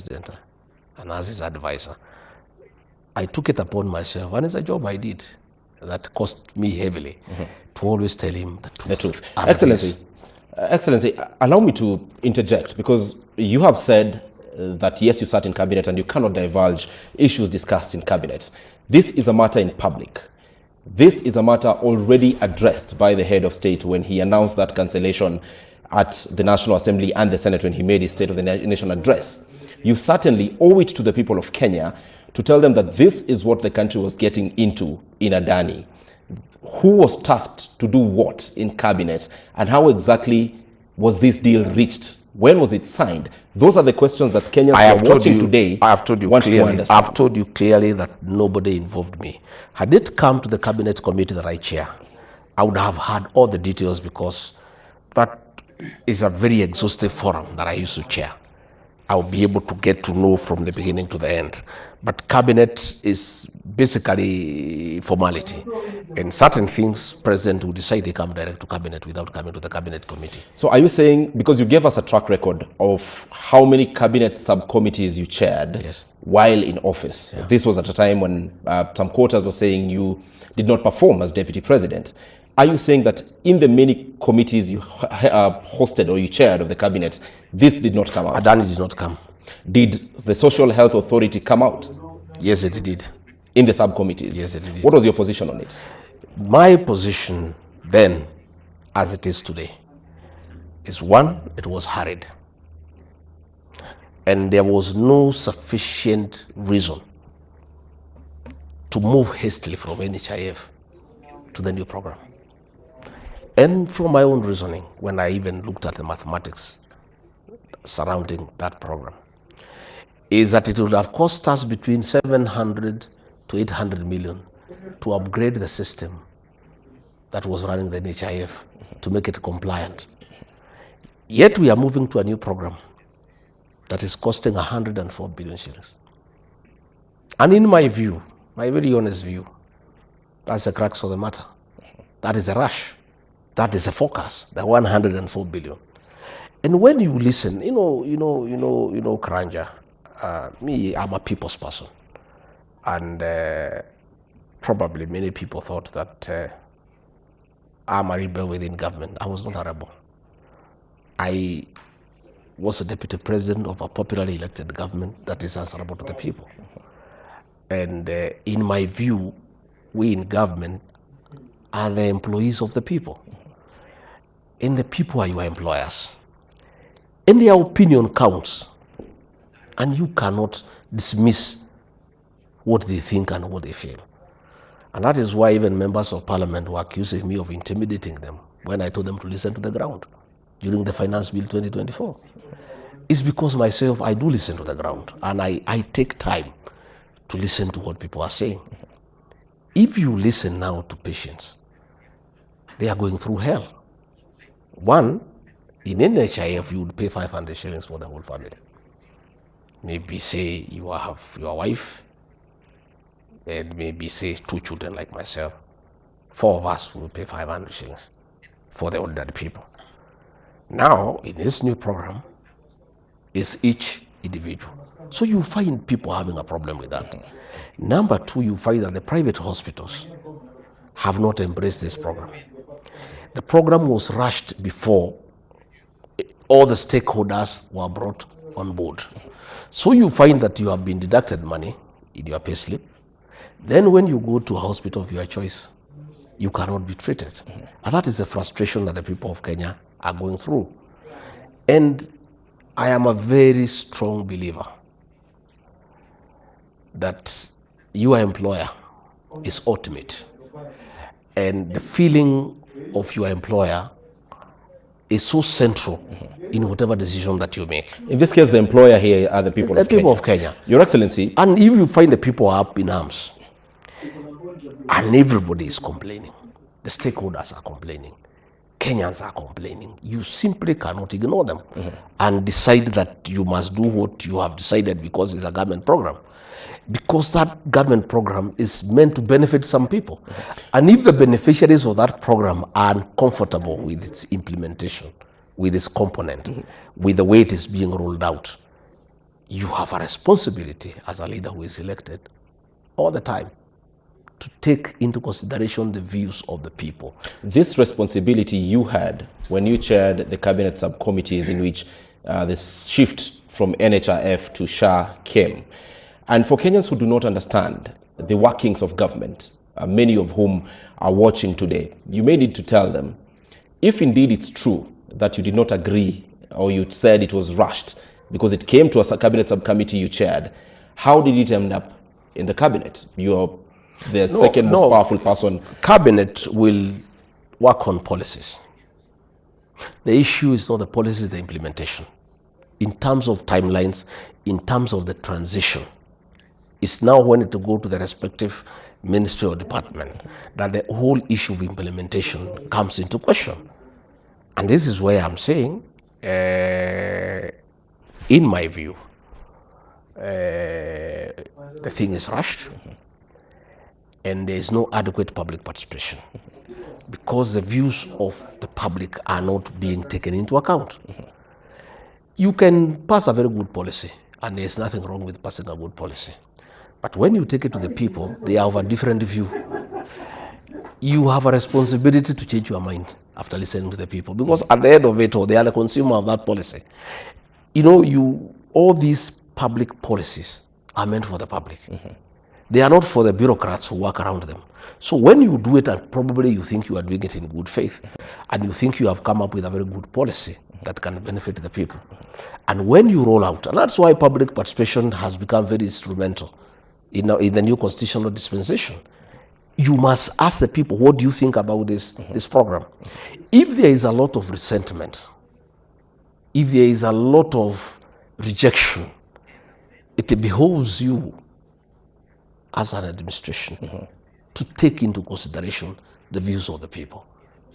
president and as his advisor, I took it upon myself, and it's a job I did that cost me heavily, to always tell him the truth. Excellency, allow me to interject, because you have said that yes, you sat in cabinet and you cannot divulge issues discussed in cabinet. This is a matter in public. This is a matter already addressed by the head of state when he announced that cancellation at the National Assembly and the Senate when he made his State of the Nation address. You certainly owe it to the people of Kenya to tell them that this is what the country was getting into in Adani. Who was tasked to do what in cabinet, and how exactly was this deal reached? When was it signed? Those are the questions that Kenyans who are watching today want to understand. I've told you clearly that nobody involved me. Had it come to the cabinet committee that I chair, I would have had all the details, because that is a very exhaustive forum that I used to chair. I'll be able to get to know from the beginning to the end. But cabinet is basically formality. And certain things, president will decide they come direct to cabinet without coming to the cabinet committee. So are you saying, because you gave us a track record of how many cabinet subcommittees you chaired while in office. This was at a time when some quarters were saying you did not perform as deputy president. Are you saying that in the many committees you hosted or you chaired of the cabinet, this did not come out? Adani did not come. Did the Social Health Authority come out? Yes, it did. In the subcommittees? Yes, it did. What was your position on it? My position then, as it is today, is one, it was hurried. And there was no sufficient reason to move hastily from NHIF to the new program. And from my own reasoning, when I even looked at the mathematics surrounding that program, is that it would have cost us between 700 to 800 million to upgrade the system that was running the NHIF to make it compliant. Yet we are moving to a new program that is costing 104 billion shillings. And in my view, my very honest view, that's the crux of the matter. That is a rush. That is a focus, the 104 billion. And when you listen, Karanja, me, I'm a people's person. And probably many people thought that I'm a rebel within government. I was not a rebel. I was a deputy president of a popularly elected government that is answerable to the people. And in my view, we in government are the employees of the people. And the people are your employers. And their opinion counts. And you cannot dismiss what they think and what they feel. And that is why even members of parliament were accusing me of intimidating them when I told them to listen to the ground during the Finance Bill 2024. It's because myself, I do listen to the ground, and I take time to listen to what people are saying. If you listen now to patients, they are going through hell. One, in NHIF, you would pay 500 shillings for the whole family. Maybe say you have your wife, and maybe say 2 children like myself. 4 of us will pay 500 shillings for the ordinary people. Now, in this new program, it's each individual. So you find people having a problem with that. Number 2, you find that the private hospitals have not embraced this program. The program was rushed before all the stakeholders were brought on board. So you find that you have been deducted money in your payslip. Then when you go to a hospital of your choice, you cannot be treated. And that is the frustration that the people of Kenya are going through. And I am a very strong believer that your employer is ultimate. And the feeling of your employer is so central in whatever decision that you make. In this case, the employer here are the people of Kenya. The people of Kenya. Your Excellency. And if you find the people are up in arms, and everybody is complaining, the stakeholders are complaining, Kenyans are complaining, you simply cannot ignore them and decide that you must do what you have decided because it's a government program. Because that government program is meant to benefit some people. And if the beneficiaries of that program are uncomfortable with its implementation, with its component, with the way it is being rolled out, you have a responsibility as a leader who is elected all the time to take into consideration the views of the people. This responsibility you had when you chaired the cabinet subcommittees in which the shift from NHIF to SHA came. And for Kenyans who do not understand the workings of government, many of whom are watching today, you may need to tell them, if indeed it's true that you did not agree or you said it was rushed because it came to a cabinet subcommittee you chaired, how did it end up in the cabinet? You're the second most powerful person. Cabinet will work on policies. The issue is not the policies, the implementation. In terms of timelines, in terms of the transition, it's now when to go to the respective ministry or department that the whole issue of implementation comes into question. And this is where I'm saying, in my view, the thing is rushed and there is no adequate public participation because the views of the public are not being taken into account. You can pass a very good policy and there's nothing wrong with passing a good policy. But when you take it to the people, they have a different view. You have a responsibility to change your mind after listening to the people, because at the end of it all, they are the consumer of that policy. You know, all these public policies are meant for the public. They are not for the bureaucrats who work around them. So when you do it, and probably you think you are doing it in good faith, and you think you have come up with a very good policy that can benefit the people, and when you roll out, and that's why public participation has become very instrumental in the new constitutional dispensation. You must ask the people, what do you think about this program? If there is a lot of resentment, if there is a lot of rejection, it behoves you as an administration to take into consideration the views of the people.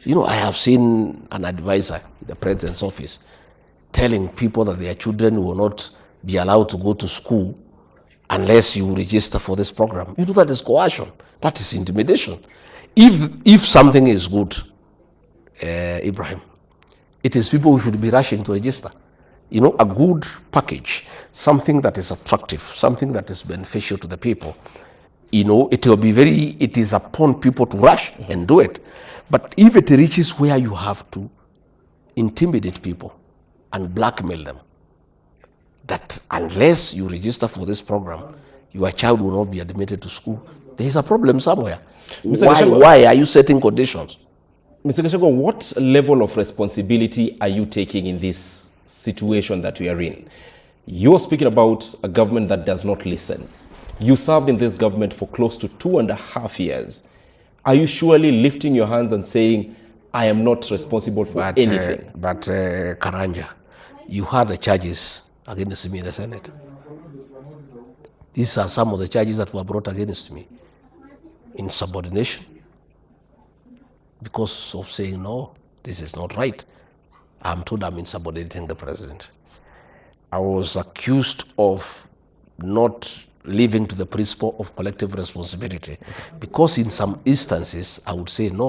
You know, I have seen an advisor in the president's office telling people that their children will not be allowed to go to school unless you register for this program. You know, that is coercion. That is intimidation. If something is good, Ibrahim, it is people who should be rushing to register. You know, a good package, something that is attractive, something that is beneficial to the people. You know, it is upon people to rush and do it. But if it reaches where you have to intimidate people and blackmail them, that unless you register for this program, your child will not be admitted to school, there is a problem somewhere. Why are you setting conditions? Mr. Gachagua, what level of responsibility are you taking in this situation that we are in? You're speaking about a government that does not listen. You served in this government for close to 2.5 years. Are you surely lifting your hands and saying, I am not responsible for anything? But Karanja, you had the charges against me in the Senate. These are some of the charges that were brought against me. Insubordination. Because of saying, no, this is not right. I'm told I'm insubordinating the president. I was accused of not living to the principle of collective responsibility, because in some instances I would say no.